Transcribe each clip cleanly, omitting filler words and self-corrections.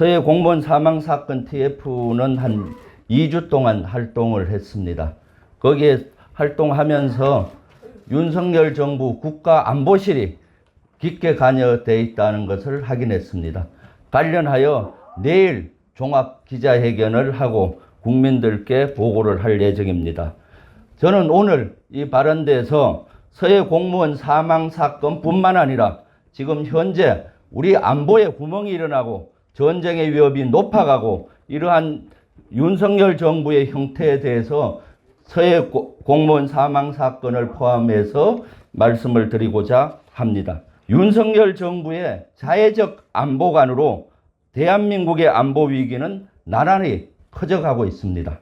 서해 공무원 사망 사건 TF는 한 2주 동안 활동을 했습니다. 거기에 활동하면서 윤석열 정부 국가안보실이 깊게 관여되어 있다는 것을 확인했습니다. 관련하여 내일 종합 기자회견을 하고 국민들께 보고를 할 예정입니다. 저는 오늘 이 발언대에서 서해 공무원 사망 사건뿐만 아니라 지금 현재 우리 안보에 구멍이 일어나고 전쟁의 위협이 높아가고 이러한 윤석열 정부의 형태에 대해서 서해 공무원 사망 사건을 포함해서 말씀을 드리고자 합니다. 윤석열 정부의 자해적 안보관으로 대한민국의 안보 위기는 나날이 커져가고 있습니다.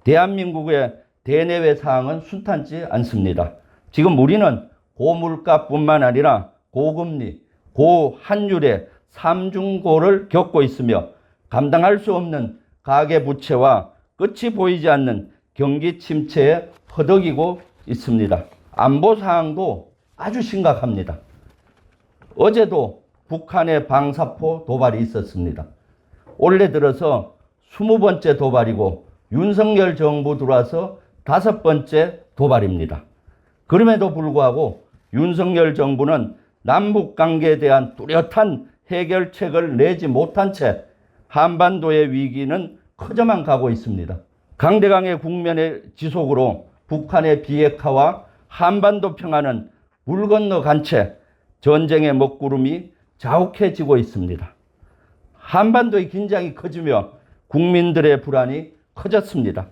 대한민국의 대내외 상황은 순탄치 않습니다. 지금 우리는 고물가뿐만 아니라 고금리, 고환율의 삼중고를 겪고 있으며 감당할 수 없는 가계부채와 끝이 보이지 않는 경기 침체에 허덕이고 있습니다. 안보 상황도 아주 심각합니다. 어제도 북한의 방사포 도발이 있었습니다. 올해 들어서 20번째 도발이고 윤석열 정부 들어와서 5번째 도발입니다. 그럼에도 불구하고 윤석열 정부는 남북관계에 대한 뚜렷한 해결책을 내지 못한 채 한반도의 위기는 커져만 가고 있습니다. 강대강의 국면의 지속으로 북한의 비핵화와 한반도 평화는 물 건너 간 채 전쟁의 먹구름이 자욱해지고 있습니다. 한반도의 긴장이 커지며 국민들의 불안이 커졌습니다.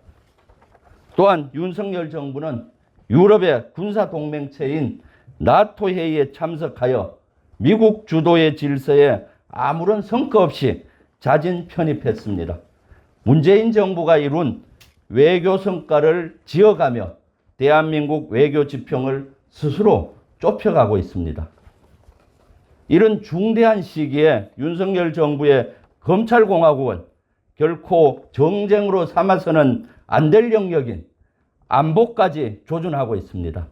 또한 윤석열 정부는 유럽의 군사동맹체인 나토 회의에 참석하여 미국 주도의 질서에 아무런 성과 없이 자진 편입했습니다. 문재인 정부가 이룬 외교 성과를 지어가며 대한민국 외교 지평을 스스로 좁혀가고 있습니다. 이런 중대한 시기에 윤석열 정부의 검찰공화국은 결코 정쟁으로 삼아서는 안 될 영역인 안보까지 조준하고 있습니다.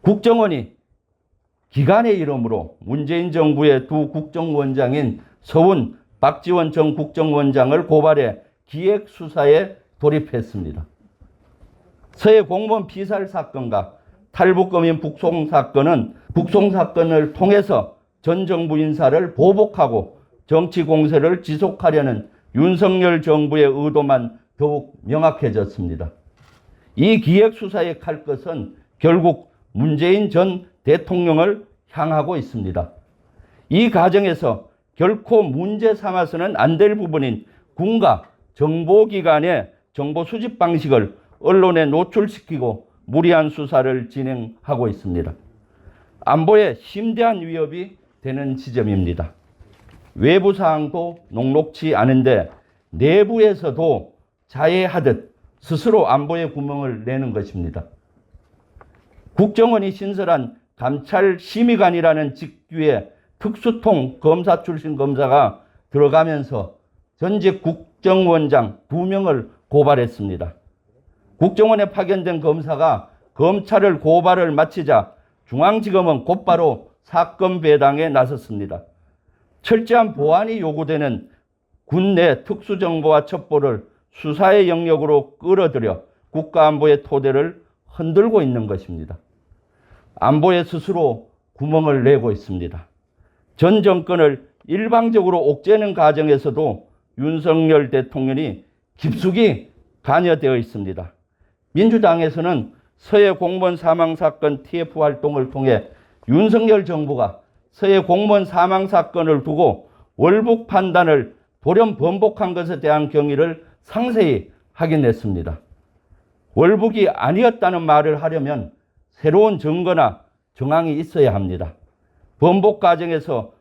국정원이 기관의 이름으로 문재인 정부의 두 국정원장인 서훈, 박지원 전 국정원장을 고발해 기획수사에 돌입했습니다. 서해 공무원 피살 사건과 탈북거민 북송 사건은 북송 사건을 통해서 전 정부 인사를 보복하고 정치 공세를 지속하려는 윤석열 정부의 의도만 더욱 명확해졌습니다. 이 기획수사의 칼끝은 결국 문재인 전 대통령을 향하고 있습니다. 이 과정에서 결코 문제 삼아서는 안 될 부분인 군과 정보기관의 정보 수집 방식을 언론에 노출시키고 무리한 수사를 진행하고 있습니다. 안보에 심대한 위협이 되는 지점입니다. 외부 사항도 녹록치 않은데 내부에서도 자해하듯 스스로 안보의 구멍을 내는 것입니다. 국정원이 신설한 감찰심의관이라는 직위에 특수통 검사 출신 검사가 들어가면서 전직 국정원장 2명을 고발했습니다. 국정원에 파견된 검사가 검찰을 고발을 마치자 중앙지검은 곧바로 사건 배당에 나섰습니다. 철저한 보안이 요구되는 군 내 특수정보와 첩보를 수사의 영역으로 끌어들여 국가안보의 토대를 흔들고 있는 것입니다. 안보에 스스로 구멍을 내고 있습니다. 전 정권을 일방적으로 옥죄는 과정에서도 윤석열 대통령이 깊숙이 관여되어 있습니다. 민주당에서는 서해 공무원 사망 사건 TF 활동을 통해 윤석열 정부가 서해 공무원 사망 사건을 두고 월북 판단을 돌연 번복한 것에 대한 경위를 상세히 확인했습니다. 월북이 아니었다는 말을 하려면 새로운 증거나 정황이 있어야 합니다. 번복 과정에서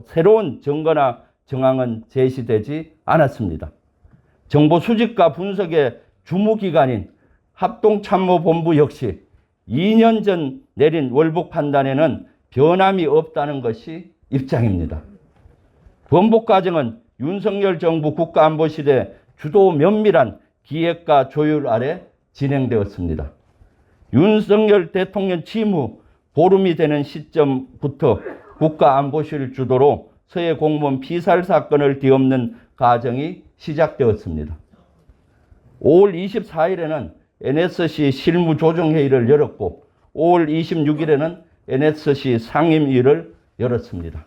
새로운 증거나 정황은 제시되지 않았습니다. 정보 수집과 분석의 주무기관인 합동참모본부 역시 2년 전 내린 월북 판단에는 변함이 없다는 것이 입장입니다. 번복 과정은 윤석열 정부 국가안보실의 주도 면밀한 기획과 조율 아래 진행되었습니다. 윤석열 대통령 취임 후 보름이 되는 시점부터 국가안보실 주도로 서해 공무원 피살 사건을 뒤엎는 과정이 시작되었습니다. 5월 24일에는 NSC 실무조정회의를 열었고 5월 26일에는 NSC 상임위를 열었습니다.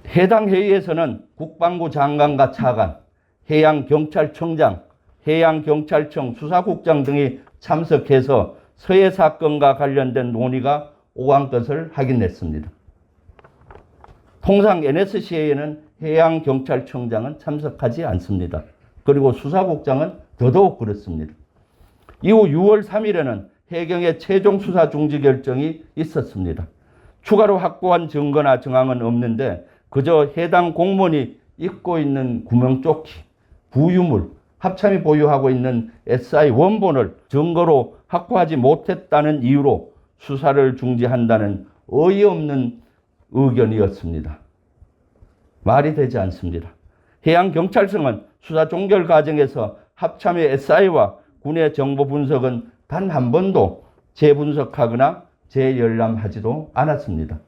해당 회의에서는 국방부 장관과 차관, 해양경찰청장, 해양경찰청 수사국장 등이 참석해서 서해 사건과 관련된 논의가 오간 것을 확인했습니다. 통상 NSC에는 해양경찰청장은 참석하지 않습니다. 그리고 수사국장은 더더욱 그렇습니다. 이후 6월 3일에는 해경의 최종 수사 중지 결정이 있었습니다. 추가로 확보한 증거나 정황은 없는데 그저 해당 공무원이 입고 있는 구명조끼, 부유물, 합참이 보유하고 있는 SI 원본을 증거로 확보하지 못했다는 이유로 수사를 중지한다는 어이없는 의견이었습니다. 말이 되지 않습니다. 해양경찰청은 수사 종결 과정에서 합참의 SI와 군의 정보 분석은 단 한 번도 재분석하거나 재열람하지도 않았습니다.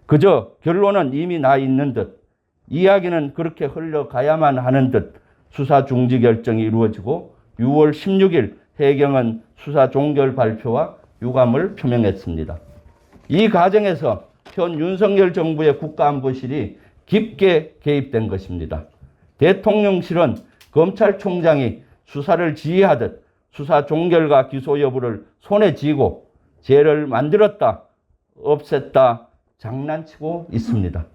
그저 결론은 이미 나 있는 듯, 이야기는 그렇게 흘러가야만 하는 듯 수사 중지 결정이 이루어지고 6월 16일 해경은 수사 종결 발표와 유감을 표명했습니다. 이 과정에서 현 윤석열 정부의 국가안보실이 깊게 개입된 것입니다. 대통령실은 검찰총장이 수사를 지휘하듯 수사 종결과 기소 여부를 손에 쥐고 죄를 만들었다, 없앴다 장난치고 있습니다.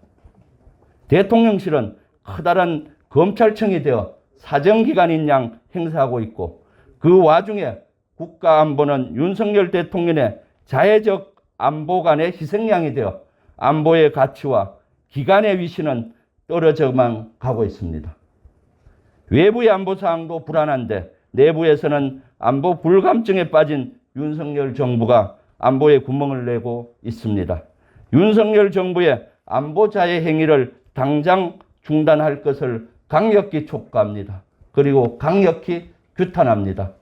대통령실은 커다란 검찰청이 되어 사정기관인 양 행사하고 있고 그 와중에 국가안보는 윤석열 대통령의 자해적 안보관의 희생양이 되어 안보의 가치와 기관의 위신은 떨어져만 가고 있습니다. 외부의 안보 사항도 불안한데 내부에서는 안보 불감증에 빠진 윤석열 정부가 안보에 구멍을 내고 있습니다. 윤석열 정부의 안보 자해 행위를 당장 중단할 것을 강력히 촉구합니다. 그리고 강력히 규탄합니다.